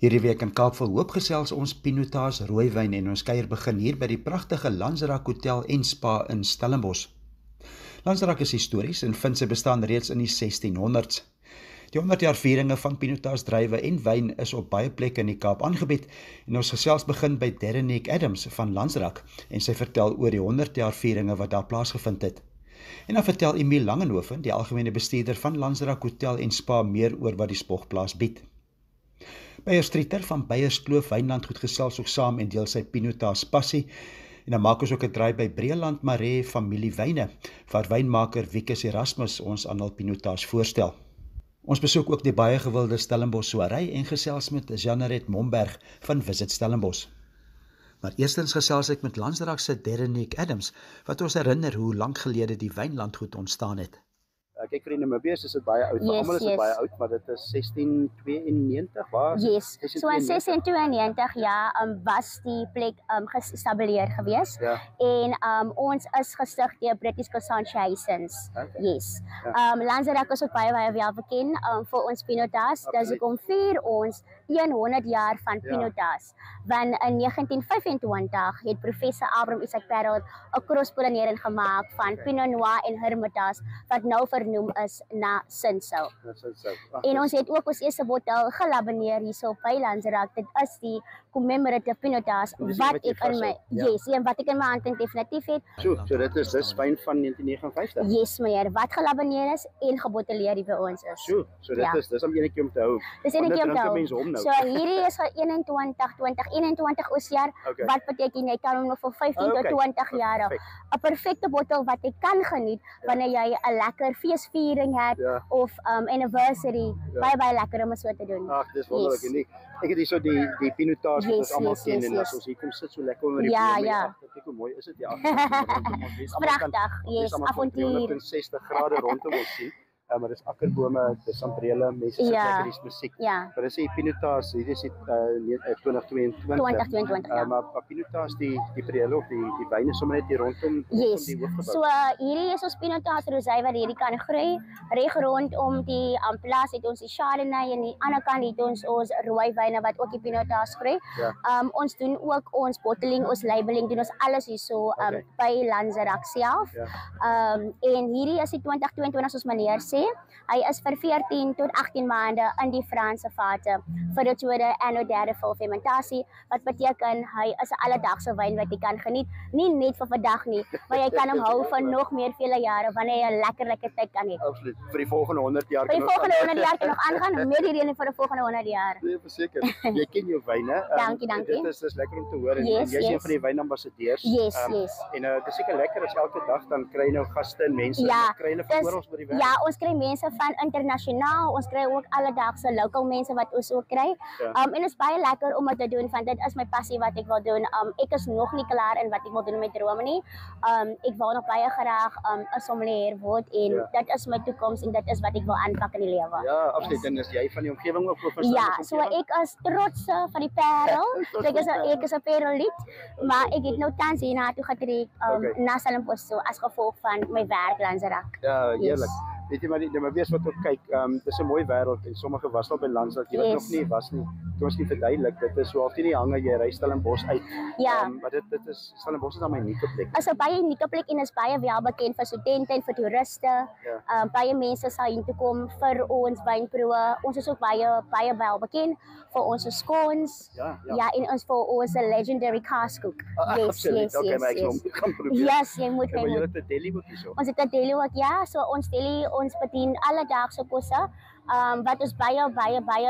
Hierdie week in Kaap Verhoop gesels ons Pinotage rooiwyn en ons kuier begin hier by die pragtige Landsraak Hotel en Spa in Stellenbosch. Landsraak is histories en vind sy bestaan reeds in die 1600s. Die 100 jaar vieringe van Pinotage druiwe en wyn is op baie plekke in die Kaap aangebied en ons gesels begin by Derenique Adams van Landsraak en sy vertel oor die 100 jaar vieringe wat daar plaasgevind het. En dan vertel Emile Langenhoven, die algemene bestuurder van Landsraak Hotel en Spa, meer oor wat die spogplaas bied. Beier Strieter van Beierskloof Wynlandgoed gesels ook saam en deel sy Pinotage passie. En dan maak ons ook 'n draai by Breeland Maree Familie Wyne, waar wynmaker Wikus Erasmus ons aan hul Pinotage voorstel. Ons besoek ook die baie gewilde Stellenbosch soarey en gesels met Jeanneret Momberg van Visit Stellenbosch. Maar eerstens gesels ek met Landsraak se Derenique Adams, wat ons herinner hoe lank gelede die wynlandgoed ontstaan het. Kyk vir die Namibiërs is dit baie oud, vir almal is dit baie oud, maar dit is 1692, waar? Yes, so in 1692 ja, was die plek gestabileer gewees, en ons is gestig deur British Conscientiations. Yes. Landsraak is ook baie wel bekend vir ons Pinotage, dus hoekom vier ons 100 jaar van Pinotage. Want in 1925 het professor Abraham Isaac Perrault 'n crosspollinering gemaak van Pinot Noir en Hermitage, wat nou vernoem is na Sinsel. En ons het ook ons eerste bottel gelabeneer hierso by Landsraak. Dit is die commemorative Pinotage wat ek in my wat ek in my hand definitief het. So dit is wyn van 1959. Yes, meneer, wat gelabeneer is en gebotteleer by ons is. So dit is om enetjie om te hou. Dis enetjie om te hou. So hierdie is vir 2021 oesjaar. Wat beteken jy kan hom nog vir 15 tot 20 jaar. 'n Perfekte bottel wat jy kan geniet wanneer jy 'n lekker feesviering het of anniversary. Baie lekker om so te doen. Ag, dis wonderlik uniek. Ek het hierso die Pinotage wat ons almal ken en as ons hier kom sit so lekker onder die bome. Kyk hoe mooi is dit ja. Pragtig. Yes, avontuur. 360 grade rondom ons sien. Maar dis akkerbome, dis sambrele, mense sit lekker die musiek. Maar dis die Pinotage, hierdie is 2022. Maar Pinotage die periode of die wyne sommer net hier rondom die hoofgebou. So hierdie is ons Pinotage rosé wat hierdie kan groei. Reg rondom die plaas het ons die Chardonnay en die ander kant het ons rooiwyne wat ook die Pinotage groei. Ons doen ook ons bottling, ons labeling, doen ons alles hierso by Landsraak self. En hierdie is die 2022 soos meneer sê. Hy is vir 14 tot 18 maande in die Franse vate vir die tweede en derde vol fermentasie, wat beteken hy is 'n alledaagse wyn wat jy kan geniet, nie net vir vandag nie, maar jy kan hom hou vir nog meer vele jare wanneer jy 'n lekker tyd kan hê. Absoluut. Vir die volgende 100 jaar kan nog aangaan, meer hierheen vir die volgende 100 jaar. Nee, verseker. Jy ken jou wyne. Dankie. Dit is lekker om te hoor en jy's een van die wynambassadeurs. Yes. En dit is seker lekker as elke dag dan kry jy nou gaste en mense kry hulle van oral oor die wêreld. Ja, ons kry mense van internasionaal, ons kry ook alledaagse local mense wat ons ook kry. En dit is baie lekker om dit te doen, want dit is my passie wat ek wil doen. Ek is nog nie klaar in wat ek wil doen met drome nie. Ek wil nog baie graag 'n sommelier word en dit is my toekoms en dit is wat ek wil aanpak in die lewe. Ja, absoluut. En is jy van die omgewing ook professor? Ja, so ek is trots van die Parel. Ek is 'n Pareliet, maar ek het nou tans hierna toe getrek na Stellenbosch so as gevolg van my werk Landsraak. Ja, heerlik. Weet jy maar die Namibiërs wat ook kyk, dis 'n mooi wêreld en sommige was al by Landsraak, jy wat nog nie was nie. Kom ons nie verduidelik, dit is so half nie hange jy ry Stellenbosch uit. Maar dit is Stellenbosch is dan my unieke plek. Is 'n baie unieke plek en is baie wel bekend vir studente en vir toeriste. Baie mense sal hier toe kom vir ons wynproe. Ons is ook baie wel bekend vir ons scones. En ons vir ons legendary kaaskoek. Yes. Yes, jy moet kyk. Jy het 'n deli ook hierso. Ons het 'n deli ook, so ons deli ons bedien alledaagse kosse. Wat ons baie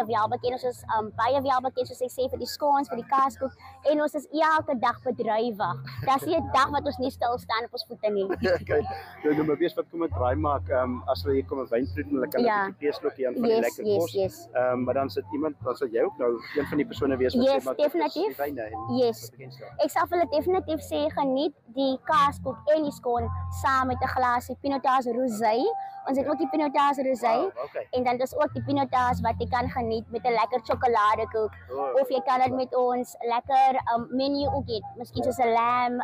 wel bekend. Ons is baie wel bekend soos ek sê vir die scones, vir die kaaskoek en ons is elke dag bedrywig. Daar's nie 'n dag wat ons nie stil staan op ons voete nie. Kyk, nou maar weet wat kom 'n draai maak as hulle hier kom 'n wynproe doen, hulle kan 'n bietjie peeslokkie aan van die lekker kos. Maar dan sit iemand, dan sal jy ook nou een van die persone wees wat sê maar definitief. Ek sal vir hulle definitief sê geniet die kaaskoek en die scone saam met 'n glasie Pinotage rosé. Ons het ook die Pinotage rosé en dan is ook die Pinotage wat jy kan geniet met 'n lekker sjokoladekoek of jy kan dit met ons lekker menu ook eet. Miskien soos 'n lamb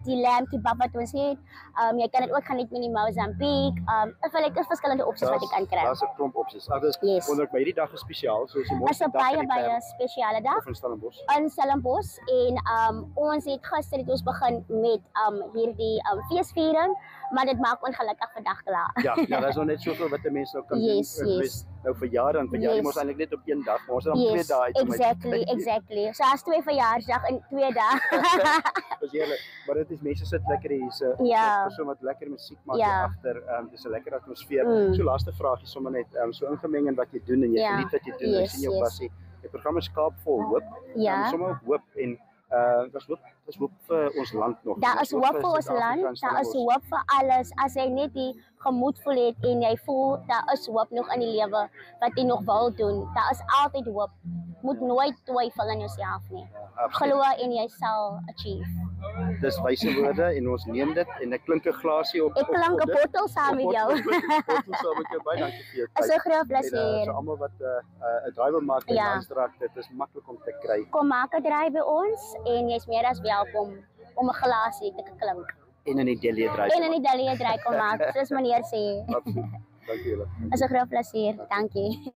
die lamb kebab wat ons het. Jy kan dit ook geniet met die Mozambique. Ek is verskillende opsies wat jy kan kry. Daar's 'n klomp opsies. Dis wonderlik, by hierdie dag is spesiaal, soos die môre. Dit is 'n baie spesiale dag in Stellenbosch. In Stellenbosch en ons het gister het ons begin met hierdie feesviering, maar dit maak ongelukkig vandag klaar. Ja, daar is nog net soveel wat die mense nou kan doen. Nou verjaar dan mos eintlik net op een dag, maar ons het dan 2 dae uit. Exactly. So as 2 verjaarsdag in 2 dae. Dis heerlik. Maar dit is mense sit lekker hier's 'n persoon wat lekker musiek maak agter. Dis 'n lekker atmosfeer. So laaste vraagie sommer net so ingemeng in wat jy doen en jy geniet wat jy doen. Ek sien jou passie. Die program is Kaap vol hoop. Sommer ook hoop en dis hoop vir ons land nog. Daar is hoop vir ons land, daar is hoop vir alles. As jy net die gemoed voel het en jy voel daar is hoop nog in die lewe wat jy nog wil doen, daar is altyd hoop. Moet nooit twyfel aan jouself nie. Glo en jy sal achieve. Dis wyse woorde en ons neem dit en ek klink 'n glasie op. Ek klink 'n bottel saam met jou. Bottel saam met jou. Baie dankie vir jou tyd. Is 'n groot plesier. So almal wat 'n draai wil maak by Landsraak, dit is maklik om te kry. Kom maak 'n draai by ons en jy's meer as welkom om 'n glasie te klink. En in die Delia draai. En in die Delia draai kom maak, soos meneer sê. Absoluut. Dankie julle. Is 'n groot plesier. Dankie.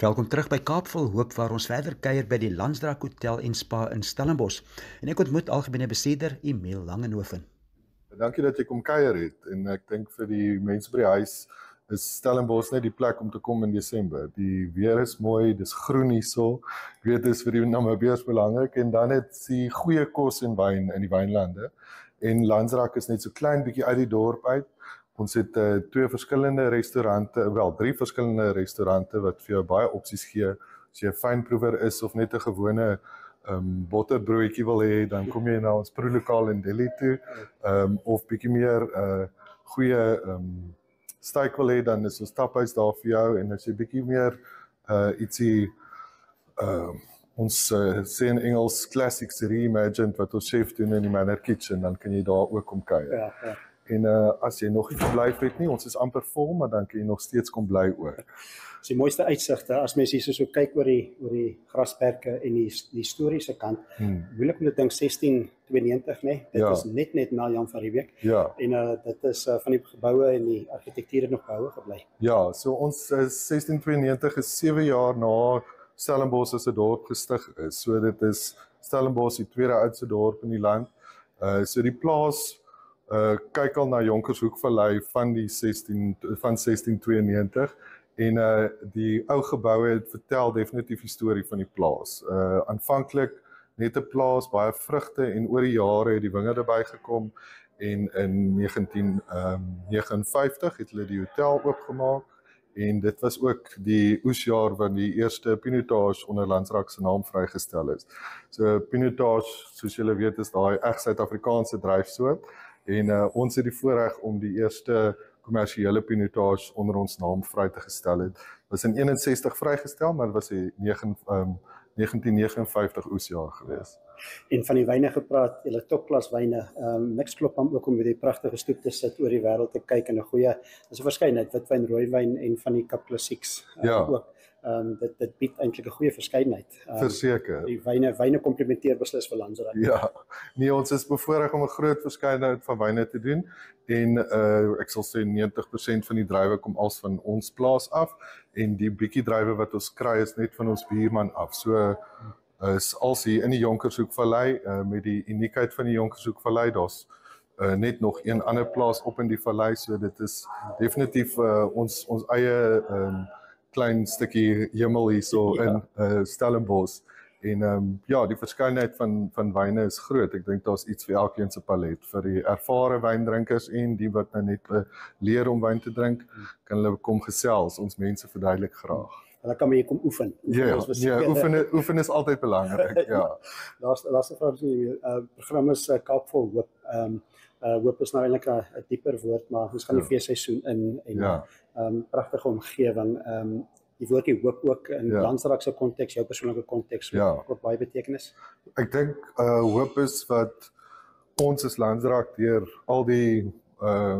Welkom terug by Kaapvol Hoop waar ons verder kuier by die Landsraak Hotel en Spa in Stellenbosch. En ek ontmoet algemene bestuurder Emil Langenhoven. Dankie dat jy kom kuier het en ek dink vir die mense by die huis is Stellenbosch net die plek om te kom in Desember. Die weer is mooi, dis groen hierso. Ek weet dit is vir die Namibiërs belangrik en dan het die goeie kos en wyn in die wynlande. En Landsraak is net so klein bietjie uit die dorp uit. Ons het 3 verskillende restaurante wat vir jou baie opsies gee. As jy 'n fynproewer is of net 'n gewone botterbroodjie wil hê, dan kom jy na ons proelokaal in Delhi toe. Of bietjie meer goeie steak wil hê, dan is ons taphuis daar vir jou. En as jy bietjie meer ietsie ons sê in Engels classics reimagined wat ons chef doen in die Manor Kitchen, dan kan jy daar ook kom kuier. Ja. En as jy nog nie verblyf het nie, ons is amper vol, maar dan kan jy nog steeds kom bly ook. Dis die mooiste uitsigte as mens hier so kyk oor die grasperke en die historiese kant. Moeilik om te dink 1692, né? Dit is net na Jan van Riebeeck. Ja. En dit is van die geboue en die argitektuur nog behoue gebly. Ja, so ons 1692 is 7 jaar na Stellenbosch as 'n dorp gestig is. So dit is Stellenbosch die tweede oudste dorp in die land. So die plaas kyk al na Jonkershoekvallei van 1692 en die ou geboue het vertel definitief die storie van die plaas. Aanvanklik net 'n plaas, baie vrugte en oor die jare het die wingerde bygekom en in 1959 het hulle die hotel oopgemaak en dit was ook die oesjaar wanneer die eerste pinotage onder Landsraak se naam vrygestel is. So pinotage, soos julle weet, is daai reg Suid-Afrikaanse dryfsoort. En ons het die voorreg om die eerste kommersiële pinotage onder ons naam vry te gestel het. Was in 61 vrygestel, maar dit was die 1959 oesjaar gewees. En van die wyne gepraat, julle topklas wyne. Niks klop hom ook om met die pragtige stoep te sit oor die wêreld te kyk en 'n goeie, is 'n verskeidenheid witwyn, rooiwyn en van die Kap Klassieks ook. Dit bied eintlik 'n goeie verskeidenheid. Verseker. Die wyne komplementeer beslis vir Landsraak. Ja. Nee, ons is bevoorreg om 'n groot verskeidenheid van wyne te doen en ek sal sê 90% van die druiwe kom als van ons plaas af en die bietjie druiwe wat ons kry is net van ons buurman af. So is als hier in die Jonkershoekvallei met die uniekheid van die Jonkershoekvallei, daar's net nog een ander plaas op in die vallei, so dit is definitief ons eie klein stukkie hemel hierso in Stellenbosch En ja, die verskeidenheid van wyne is groot. Ek dink daar's iets vir elkeen se palet. Vir die ervare wyndrinkers en die wat nou net leer om wyn te drink, kan hulle kom gesels. Ons mense verduidelik graag. Hulle kan maar hier kom oefen. Oefen is altyd belangrik, ja. Laaste vraag is program is Kaap vol Hoop. Hoop is nou eintlik 'n dieper woord, maar ons gaan die feesseisoen in en pragtige omgewing. Die woordjie hoop ook in Landsraak se konteks, jou persoonlike konteks, ook baie betekenis. Ek dink hoop is wat ons as Landsraak deur al die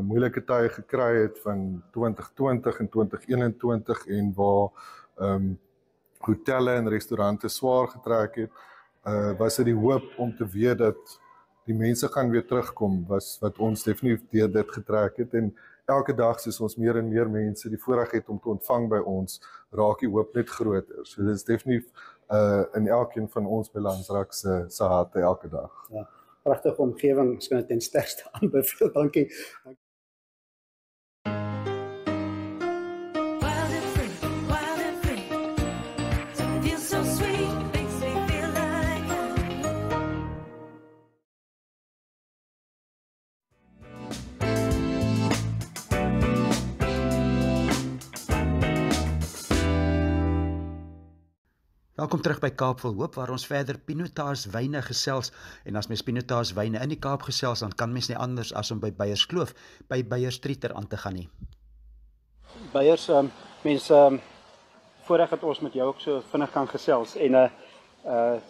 moeilike tye gekry het van 2020 en 2021 en waar hotelle en restaurante swaar getrek het, was dit die hoop om te weet dat die mense gaan weer terugkom, was wat ons definitief deur dit getrek het en elke dag soos ons meer en meer mense die voorreg het om te ontvang by ons, raak die hoop net groter. So dit is definitief in elkeen van ons by Landsraak se harte elke dag. Ja, pragtige omgewing, ek kan dit ten sterkste aanbeveel. Dankie. Welkom terug by Kaap vol Hoop waar ons verder Pinotage wyne gesels en as mens Pinotage wyne in die Kaap gesels dan kan mens nie anders as om by Beyers Kloof by Beyers Treater aan te gaan nie. Beyers, mense voorreg dat ons met jou ook so vinnig kan gesels en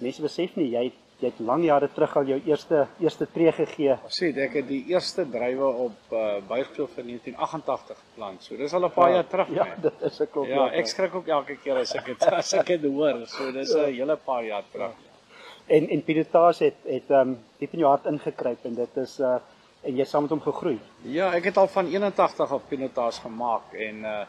mense besef nie jy het lang jare terug al jou eerste tree gegee. Ek het die eerste drywe op Beyers Kloof in 1988 geplant. So dis al 'n paar jaar terug. Ja, dit is 'n klop. Ja, ek skrik ook elke keer as ek dit hoor. So dis 'n hele paar jaar terug. En Pinotage het diep in jou hart ingekruip en dit is en jy saam met hom gegroei. Ja, ek het al van 81 op Pinotage gemaak en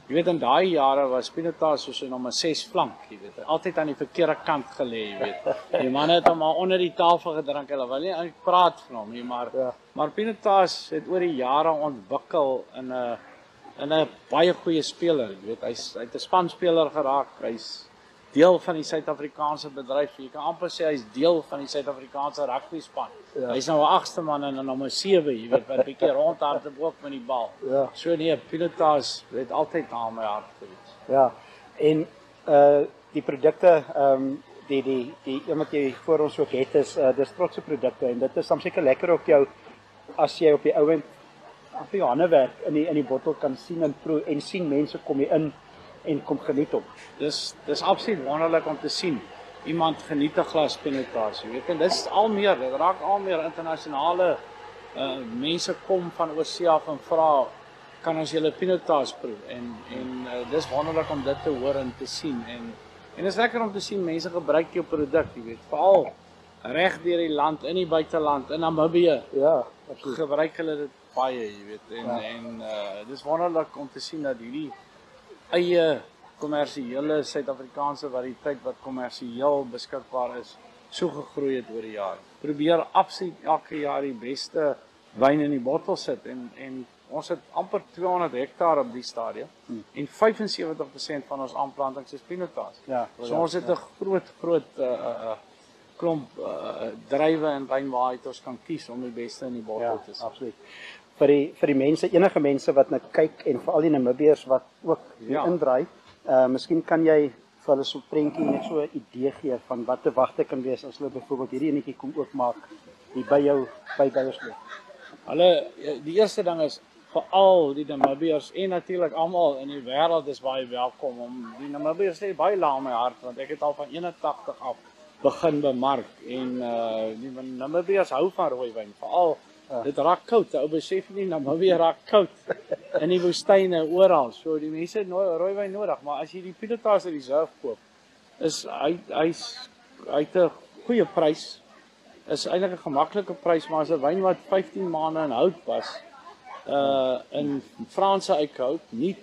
jy weet in daai jare was Pinotage soos 'n nommer 6 flank, jy weet. Altyd aan die verkeerde kant gelê, jy weet. Die manne het hom maar onder die tafel gedrink. Hulle wil nie praat van hom nie, maar Pinotage het oor die jare ontwikkel in 'n baie goeie speler, jy weet. Hy het 'n spanspeler geraak. Hy's deel van die Suid-Afrikaanse bedryf. Jy kan amper sê hy's deel van die Suid-Afrikaanse rugby span. Hy's nou 'n 8ste man en 'n nommer 7, jy weet, wat 'n bietjie rondhardloop ook met die bal. So nee, Pinotage het altyd aan my hart gewees. Ja. En die produkte die wat jy voor ons ook het is dis trotse produkte en dit is dan seker lekker op jou as jy op die ouend af jou hande werk in die bottel kan sien en proe en sien mense kom hier in en kom geniet hom. Dis absoluut wonderlik om te sien. Iemand geniet 'n glas Pinotage, jy weet. En dis dit raak al meer internasionale mense kom van oorsee af en vra kan ons julle Pinotage proe en dis wonderlik om dit te hoor en te sien en dis lekker om te sien mense gebruik jou produk, jy weet. Veral reg deur die land, in die buiteland, in Namibië. Ja, gebruik hulle dit baie, jy weet. En dis wonderlik om te sien dat hierdie eie kommersiële Suid-Afrikaanse variëteit wat kommersieel beskikbaar is, so gegroei het oor die jare. Probeer absoluut elke jaar die beste wyn in die bottel sit en ons het amper 200 hektaar op die stadium en 75% van ons aanplantings is Pinotage. Ja, so ons het 'n groot klomp druiwe en wynwaaite ons kan kies om die beste in die bottel te sit. Absoluut. Vir die mense, enige mense wat nou kyk en veral die Namibiërs wat ook indraai, miskien kan jy vir hulle so 'n prentjie net so 'n idee gee van wat te wagte kan wees as hulle byvoorbeeld hierdie enetjie kom oopmaak hier by jou by Beyers Kloof. Die eerste ding is veral die Namibiërs en natuurlik almal in die wêreld is baie welkom om die Namibiërs lê baie laag in my hart want ek het al van 81 af begin bemark en die Namibiërs hou van rooi wyn veral dit raak koud, ou besef nie Namibië raak koud in die woestyne oral. So die mense het rooi wyn nodig, maar as jy die Pinotage Reserve koop, is hy's 'n goeie prys. Is eintlik 'n gemaklike prys, maar as 'n wyn wat 15 maande in hout was, in Franse eikenhout, nie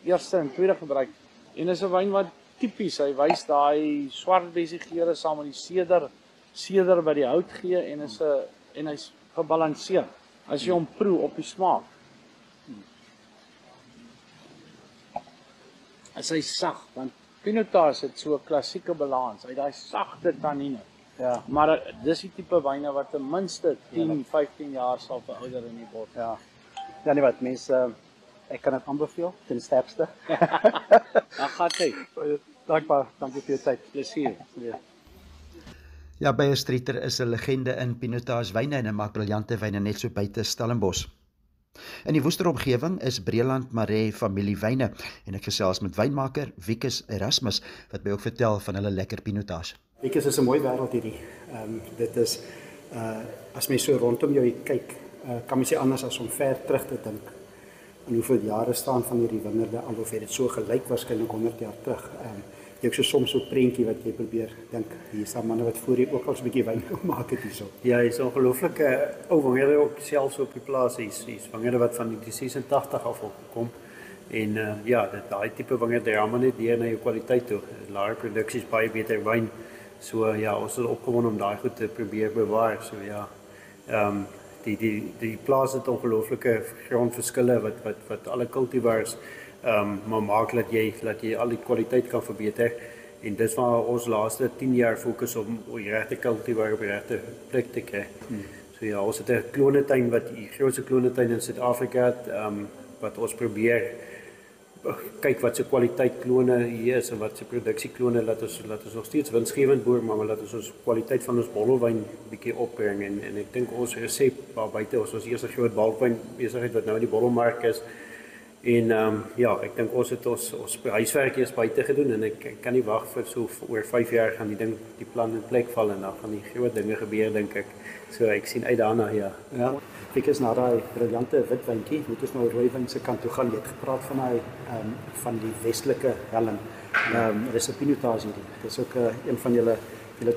eerste en tweede gebruik. En is 'n wyn wat tipies, hy wys daai swart besighede saam met die seder by die hout gee en hy's gebalanseer as jy hom proe op die smaak. As hy sag, want Pinotage het so 'n klassieke balans. Hy het daai sagte tannine. Ja. Maar dis die tipe wyne wat ten minste 10, 15 jaar sal verouder in die bottel. Ja. Ja, nee wat, mense ek kan dit aanbeveel ten sterkste. Dan gaan hy. Dankbaar, dankie vir jou tyd. Plesier. Ja, Beyer Streeter is 'n legende in Pinotage wyne en hy maak briljante wyne net so buite Stellenbosch. In die Woester omgewing is Breeland Maree familiewyne en ek gesels met wynmaker Wikus Erasmus wat my ook vertel van hulle lekker Pinotage. Wikus is 'n mooi wêreld hierdie. Dit is as mens so rondom jou kyk, kan mens nie anders as om ver terug te dink aan hoeveel jare staan van hierdie wingerde al of dit so gelyk waarskynlik 100 jaar terug. Jy het so soms so 'n prentjie wat jy probeer dink, hier staan manne wat voor jy ook al so 'n bietjie wyn gemaak het hierso. Ja, is ongelooflike ou wingerde ook selfs op die plaas hier's wingerde wat van die 86 af opkom. En ja, daai tipe wingerde raam maar net deur na jou kwaliteit toe. Laer produksies baie beter wyn. So ja, ons is opgewonde om daai goed te probeer bewaar. So ja. Die plaas het ongelooflike grondverskille wat alle cultivars maar maak dat jy al die kwaliteit kan verbeter. En dis waar ons laaste 10 jaar fokus om die regte cultivar op die regte plek te kry. So ja, ons het 'n klonetuin wat die grootste klonetuin in Suid-Afrika het, wat ons probeer kyk wat se kwaliteit klone hier is en wat se produksie klone laat ons nog steeds winsgewend boer, maar laat ons kwaliteit van ons bottelwyn bietjie opbring en ek dink ons resep waar buite ons eerste groot bottelwyn besigheid wat nou in die bottelmark is. En ja, ek dink ons het ons huiswerk eers buite gedoen en ek kan nie wag vir so oor 5 jaar gaan die plan in plek val en dan gaan die groot dinge gebeur dink ek. So ek sien uit daarna ja. Ja. Ek is na daai briljante witwyntjie, moet ons nou rooiwyn se kant toe gaan. Jy het gepraat van daai van die westelike helling. Dis 'n Pinotage hierdie. Dis ook een van julle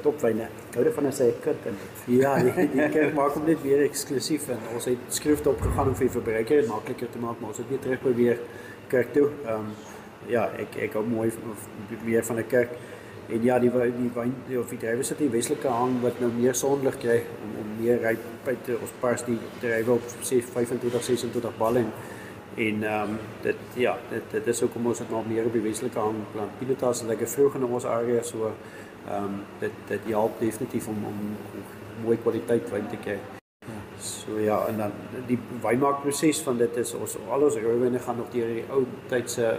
topwyne. Ek hou daarvan as hy 'n kurk in het. Ja, die kurk maak hom net weer eksklusief en ons het skryf opgegaan om vir die verbruiker dit makliker te maak, maar ons het weer terug probeer kurk toe. Ja, ek hou mooi weer van 'n kurk. En ja, die wyn of die druiwe sit in die westelike hang wat nou meer sonlig kry om meer rypheid te ons pars die druiwe op 25, 26 balle en dit is ook om ons het nog meer op die westelike hang plant. Pinotage is lekker vroeg in ons area so dit help definitief om mooi kwaliteit wyn te kry. So ja, en dan die wynmaakproses van dit is al ons rooiwyne gaan nog deur die ou tydse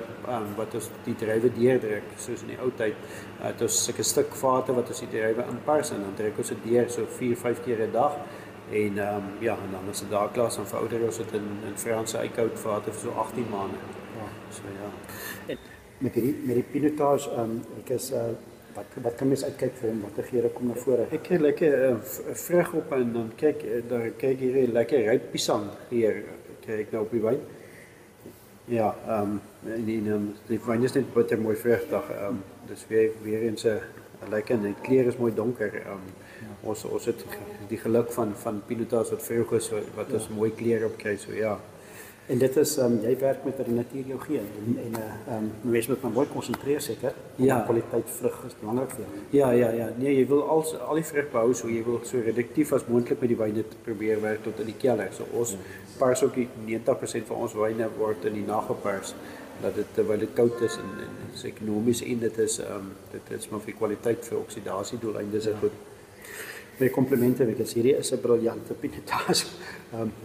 wat ons die druiwe deurdruk, soos in die ou tyd. Het ons sulke stuk vate wat ons die druiwe inpars en dan druk ons dit deur so 4-5 keer 'n dag. En ja, en dan as dit daar klaar is dan verouder ons dit in Franse eikenhout vate vir so 18 maande. Ja, so ja. Met die Pinotage ek is wat kan mens uitkyk vir hom? Watter geure kom na vore? Ek kyk lekker vrug op en dan kyk hier lekker ryp piesang hier kyk nou op die wyn. Ja, die wyn is net bitter mooi vrugtig. Dis weer eens 'n lekker en die kleur is mooi donker. Ons het die geluk van Pinotage wat vroeg is wat ons mooi kleur op kry so ja. En dit is jy werk met die natuurgeologie en mens moet maar mooi konsentreer seker. Ja, kwaliteit vrug is belangrik vir jou. Ja. Nee, jy wil al die vrug behou so jy wil so reduktief as moontlik met die wyne probeer werk tot in die kelder. So ons pars ook 90% van ons wyne word in die nag gepars dat dit terwyl dit koud is en is ekonomies en dit is maar vir kwaliteit vir oksidasie doeleindes is goed. My komplimente Wikus, hierdie is 'n briljante Pinotage.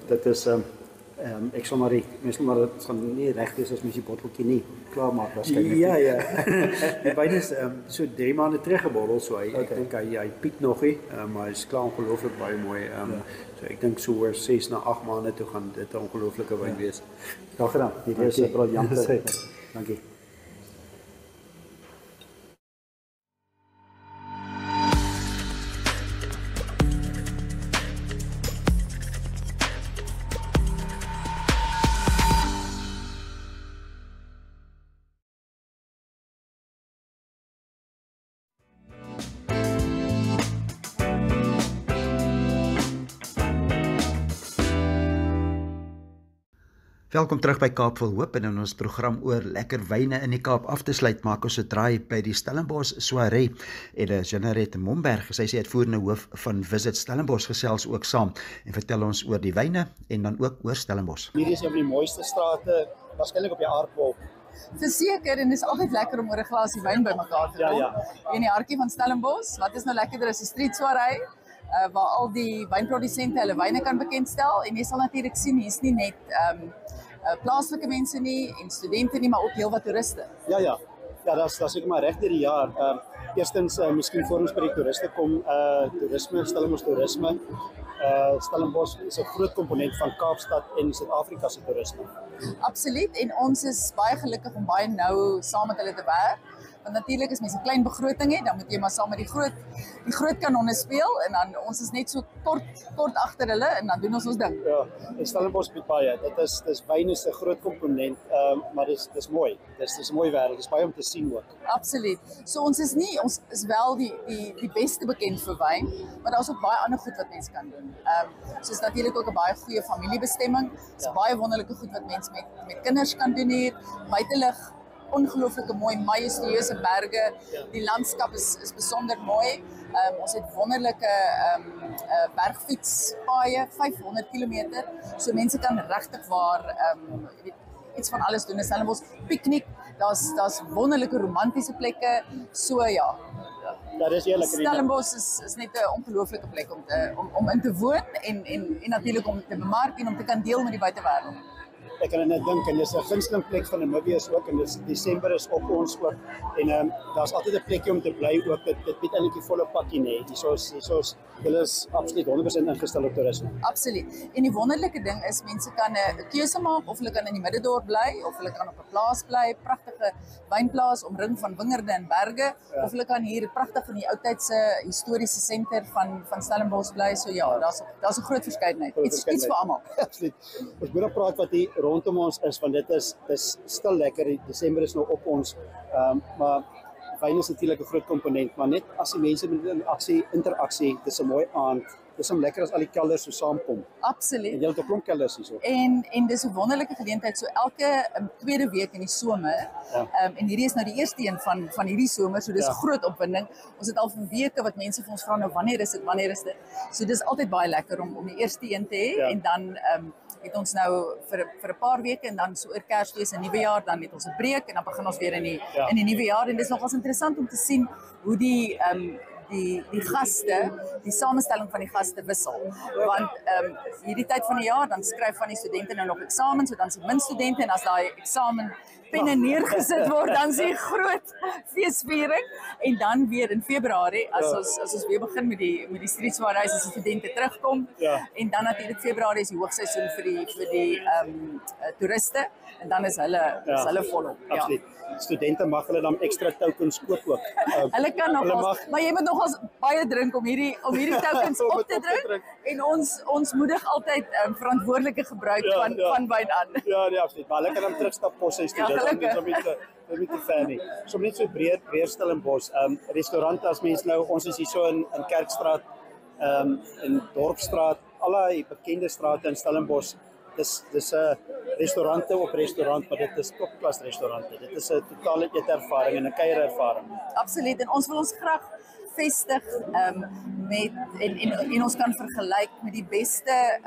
Dit is ek sal maar dit gaan nie reg wees as mens die botteltjie nie klaar maak waarskynlik. Ja. Die wyn is so 3 maande terug gebottel so ek dink hy piek nog nie, maar hy's klaar ongelooflik baie mooi. So ek dink so oor 6 na 8 maande toe gaan dit 'n ongelooflike wyn wees. Graag gedaan. Hierdie is 'n briljante. Dankie. Welkom terug by Kaap Vol Hoop en in ons program oor lekker wyne in die Kaap af te sluit maak ons 'n draai by die Stellenbosch Soirée en Jeanette Momberg, sy is uitvoerende hoof van Visit Stellenbosch gesels ook saam en vertel ons oor die wyne en dan ook oor Stellenbosch. Hierdie is een van die mooiste strate waarskynlik op die aardbol Verseker, en dit is altyd lekker om oor 'n glasie wyn bymekaar te kom. En die hartjie van Stellenbosch, wat is nou lekkerder as 'n streetsoirée, waar al die wynprodusente hulle wyne kan bekendstel. En jy sal natuurlik sien, hier's nie net plaaslike mense nie en studente nie, maar ook heelwat toeriste. Ja, dat is seker maar reg deur die jaar. Eerstens, miskien voor ons by die toeriste kom, toerisme, Stellenbosch toerisme. Stellenbosch is 'n groot komponent van Kaapstad en Suid-Afrika se toerisme. Absoluut, en ons is baie gelukkig om baie nou saam met hulle te werk. Want natuurlik as mense 'n klein begroting het, dan moet jy maar saam met die groot kanonne speel en dan ons is net so kort agter hulle en dan doen ons ding. Ja, en Stellenbosch bied baie. Dis wyn is 'n groot komponent, maar dis mooi. Dis 'n mooi wêreld. Dis baie om te sien ook. Absoluut. So ons is wel die beste bekend vir wyn, maar daar's ook baie ander goed wat mense kan doen. Soos natuurlik ook 'n baie goeie familiebestemming. Dis baie wonderlike goed wat mense met kinders kan doen hier. Buitelug ongelooflike mooi majestueuse berge. Die landskap is besonder mooi. Ons het wonderlike bergfietspaaie, 500 km. So mense kan regtig waar iets van alles doen. Stellenbosch piknik, daar's wonderlike romantiese plekke. So ja. Dat is eerlik. Stellenbosch is net 'n ongelooflike plek om in te woon en natuurlik om te bemark en om te kan deel met die buitewêreld. Ek kan net dink en dis 'n gunsteling plek van Namibiërs ook en dis Desember is op ons ook en daar's altyd 'n plekjie om te bly ook. Dit bied eintlik die volle pakkie nê. Hulle is absoluut 100% ingestel op toerisme. Absoluut. En die wonderlike ding is mense kan 'n keuse maak of hulle kan in die middedorp bly of hulle kan op 'n plaas bly, pragtige wynplaas omring van wingerde en berge of hulle kan hier pragtig in die ou tydse historiese senter van Stellenbosch bly. So ja, daar's 'n groot verskeidenheid. Iets vir almal. Absoluut. Ons moet praat wat hier rondom ons is, want dit is stil lekker. Desember is nou op ons, maar wyn is natuurlik 'n groot komponent, maar net as die mense met interaksie, dis 'n mooi aand. Dis om lekker as al die kelders so saamkom. Absoluut. En jy het 'n klomp kelders hierso. En dis 'n wonderlike geleentheid. So elke tweede week in die somer, en hierdie is nou die eerste een van hierdie somer, so dis 'n groot opwinding. Ons het al vir weke wat mense vir ons vra nou wanneer is dit? So dis altyd baie lekker om die eerste een te hê en dan het ons nou vir 'n paar weke en dan so oor Kersfees en Nuwejaar dan het ons 'n breek en dan begin ons weer in die nuwe jaar en dis nogals interessant om te sien hoe die gaste, die samestelling van die gaste wissel. Want hierdie tyd van die jaar dan skryf van die studente nou nog eksamen, so dan se min studente en as daai eksamen penne neergesit word, dan is 'n groot feesviering en dan weer in Februarie as ons weer begin met die streetsoirees as die studente terugkom en dan natuurlik Februarie is die hoogseisoen vir die toeriste en dan is hulle volop. Absoluut. Studente mag hulle dan ekstra tokens koop ook. Hulle kan nogals, maar jy moet nogals baie drink om hierdie tokens op te drink en ons moedig altyd verantwoordelike gebruik van wyn aan. Ja, absoluut. Maar hulle kan dan terugstap poshuis toe. Dit is nie te ver nie. So net so breed Stellenbosch, restaurante as mense nou, ons is hier so in Kerkstraat, in Dorpsstraat, allerlei bekende strate in Stellenbosch. Dis 'n restaurante op restaurant, maar dit is topklas restaurante. Dit is 'n totale eetervaring en 'n kuierervaring. Absoluut. En ons wil ons graag vestig met en ons kan vergelyk met die beste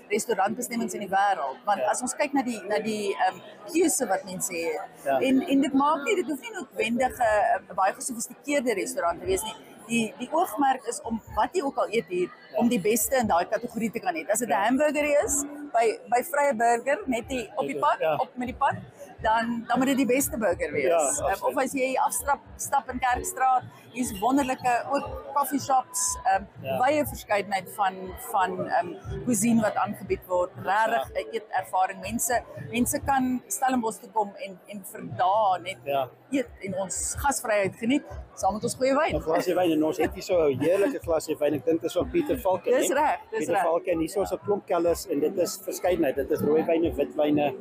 restaurantbestemmings in die wêreld. Want as ons kyk na die keuse wat mense het en dit maak nie, dit hoef nie noodwendig 'n baie gesofistikeerde restaurant te wees nie. Die oogmerk is om wat jy ook al eet hier, om die beste in daai kategorie te kan hê. As dit 'n hamburger is by Vrye Burger met op die pad, met die pad, dan moet dit die beste burger wees. Of as jy afstap in Kerkstraat, hier's wonderlike ook coffee shops, baie verskeidenheid van cuisine wat aangebied word. Regtig 'n eetervaring. Mense kan Stellenbosch toe kom en vir dae net eet en ons gasvryheid geniet saam met ons goeie wyn. 'n glasie wyn en ons het hier so 'n heerlike glasie wyn. Ek dink dit is van Pieter Falken. Dis reg, Pieter Falken en hier is 'n klomp kelders en dit is verskeidenheid. Dit is rooiwyne, witwyne,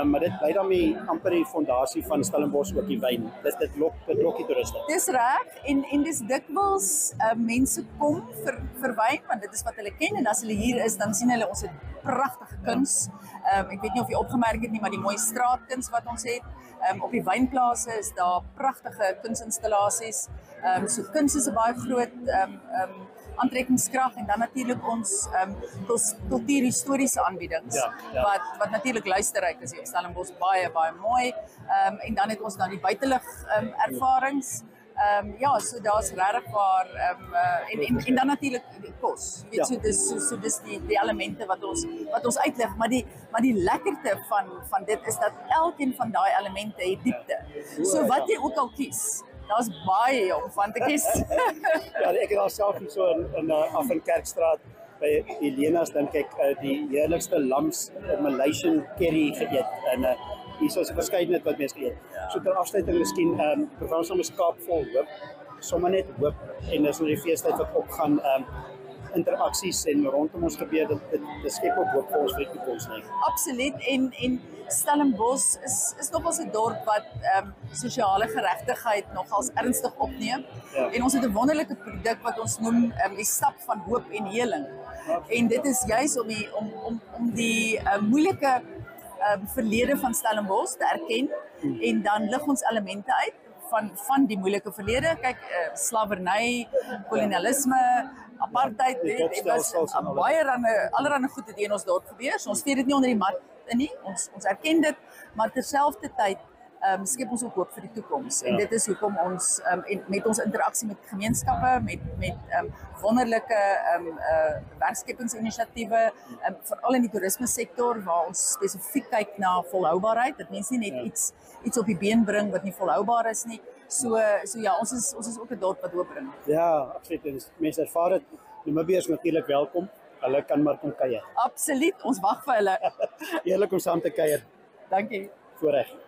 maar dit bly daarmee amper die fondasie van Stellenbosch ook die wyn. Dit lok die toeriste. Dis reg en dis dikwels mense kom vir wyn want dit is wat hulle ken en as hulle hier is dan sien hulle ons het pragtige kuns. Ek weet nie of jy opgemerk het nie, maar die mooi straatkuns wat ons het. Op die wynplase is daar pragtige kunsinstallasies. So kuns is 'n baie groot aantrekkingskrag en dan natuurlik ons kultuurhistoriese aanbiedings wat natuurlik luisterryk is hier op Stellenbosch, baie mooi. En dan het ons dan die buitelug ervarings. Ja, so daar's regtig waar en dan natuurlik die kos. Jy weet so dis die elemente wat ons uitlig, maar die lekkerte van dit is dat elkeen van daai elemente het diepte. So wat jy ook al kies, daar's baie om van te kies. Ja, ek het alself so in af in Kerkstraat by Helena's dink ek die heerlikste lams Malaysian curry geëet en hier is 'n verskeidenheid wat mense eet. So ter afsluiting miskien die program se naam is Kaap vol hoop. Sommer net hoop en dis nou die feestyd wat opgaan interaksies en rondom ons gebeur dit skep op hoop vir ons vir die toekoms net. Absoluut en Stellenbosch is nogals 'n dorp wat sosiale geregtigheid nogals ernstig opneem. En ons het 'n wonderlike produk wat ons noem die stap van hoop en heling. En dit is juis om die moeilike verlede van Stellenbosch te erken en dan lig ons elemente uit van die moeilike verlede. Kyk, slawerny, kolonialisme, apartheid, dit was baie allerhande goed het in ons dorp gebeur. So ons steek dit nie onder die mat in nie. Ons erken dit, maar terselfdertyd skep ons ook hoop vir die toekoms. En dit is hoekom ons met ons interaksie met gemeenskappe, met wonderlike werkskepingsinisiatiewe, veral in die toerisme sektor waar ons spesifiek kyk na volhoubaarheid, dat mense nie net iets op die been bring wat nie volhoubaar is nie. So ja, ons is ook 'n dorp wat hoop bring. Ja, absoluut. Mense ervaar dit. Namibië is natuurlik welkom. Hulle kan maar kom kuier. Absoluut, ons wag vir hulle. Eerlik om saam te kuier. Dankie. Voorreg.